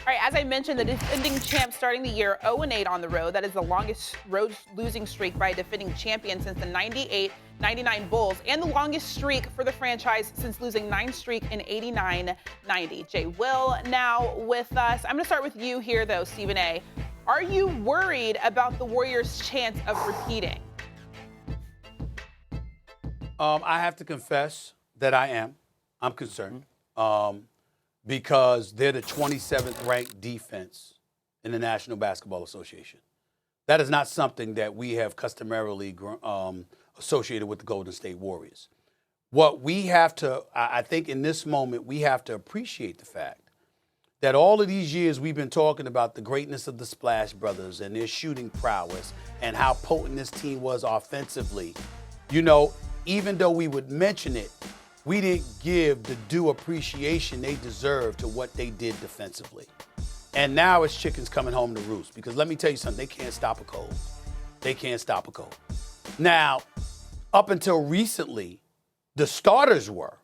All right, as I mentioned, the defending champ starting the year 0-8 on the road. That is the longest road losing streak by a defending champion since the 98-99 Bulls, and the longest streak for the franchise since losing 9 streak in 89-90. Jay Will now with us. I'm going to start with you here, though, Stephen A. Are you worried about the Warriors' chance of repeating? I have to confess that I am. I'm concerned. Because they're the 27th ranked defense in the National Basketball Association. That is not something that we have customarily associated with the Golden State Warriors. What we have to, I think in this moment, we have to appreciate the fact that all of these years we've been talking about the greatness of the Splash Brothers and their shooting prowess and how potent this team was offensively. You know, even though we would mention it, we didn't give the due appreciation they deserve to what they did defensively. And now it's chickens coming home to roost, because let me tell you something, they can't stop a cold. They can't stop a cold. Now, up until recently, the starters were.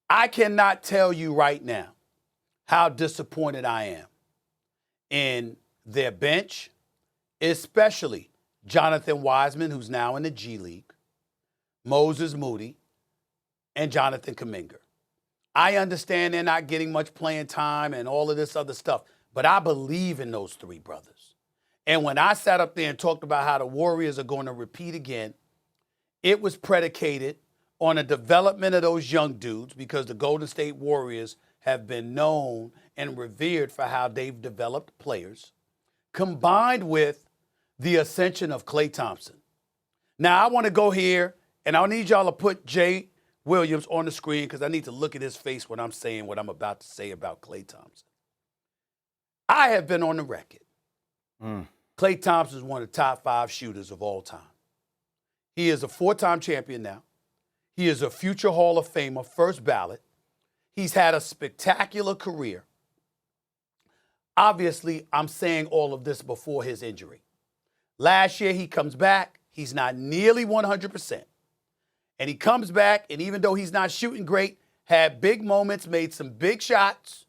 I cannot tell you right now how disappointed I am in their bench, especially Jonathan Wiseman, who's now in the G League, Moses Moody, and Jonathan Kuminga. I understand they're not getting much playing time and all of this other stuff, but I believe in those three brothers. And when I sat up there and talked about how the Warriors are going to repeat again, it was predicated on the development of those young dudes, because the Golden State Warriors have been known and revered for how they've developed players, combined with the ascension of Klay Thompson. Now, I want to go here, and I need y'all to put Jay Williams on the screen, because I need to look at his face when I'm saying what I'm about to say about Klay Thompson. I have been on the record. Klay Thompson is one of the top 5 shooters of all time. He is a 4-time champion now. He is a future Hall of Famer, first ballot. He's had a spectacular career. Obviously, I'm saying all of this before his injury. Last year, he comes back. He's not nearly 100%. And he comes back, and even though he's not shooting great, had big moments, made some big shots,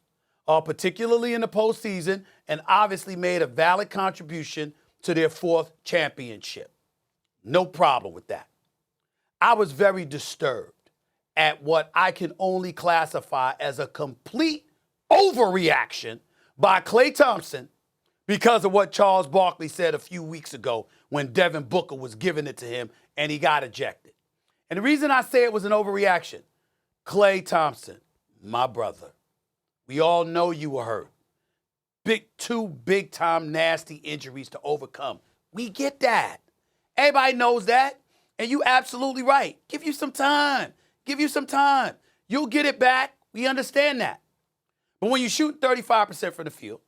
particularly in the postseason, and obviously made a valid contribution to their 4th championship. No problem with that. I was very disturbed at what I can only classify as a complete overreaction by Klay Thompson because of what Charles Barkley said a few weeks ago when Devin Booker was giving it to him and he got ejected. And the reason I say it was an overreaction, Klay Thompson, my brother, we all know you were hurt. Two big-time nasty injuries to overcome. We get that. Everybody knows that. And you absolutely right. Give you some time. Give you some time. You'll get it back. We understand that. But when you shoot 35% from the field,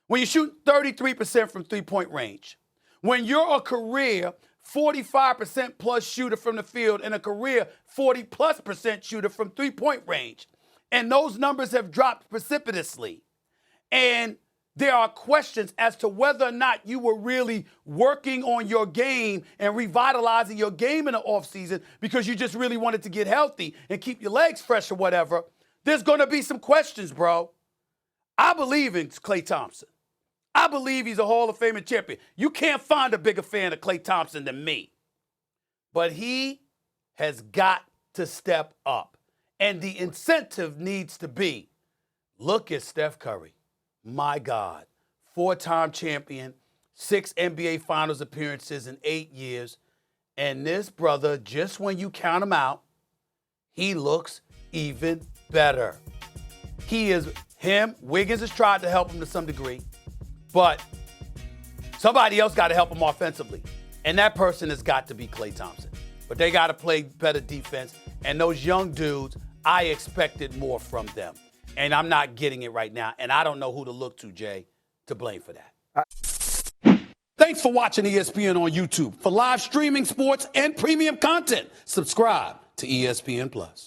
when you shoot 33% from three-point range, when you're a career 45% plus shooter from the field and a career 40+% shooter from three-point range, and those numbers have dropped precipitously, and there are questions as to whether or not you were really working on your game and revitalizing your game in the offseason because you just really wanted to get healthy and keep your legs fresh or whatever, there's going to be some questions, bro. I believe in Klay Thompson. I believe he's a Hall of Fame champion. You can't find a bigger fan of Klay Thompson than me. But he has got to step up. And the incentive needs to be, look at Steph Curry. My God. 4-time champion, 6 NBA Finals appearances in 8 years. And this brother, just when you count him out, he looks even better. Wiggins has tried to help him to some degree. But somebody else got to help him offensively. And that person has got to be Klay Thompson. But they got to play better defense. And those young dudes, I expected more from them. And I'm not getting it right now. And I don't know who to look to, Jay, to blame for that. Thanks for watching ESPN on YouTube. For live streaming, sports, and premium content, subscribe to ESPN+.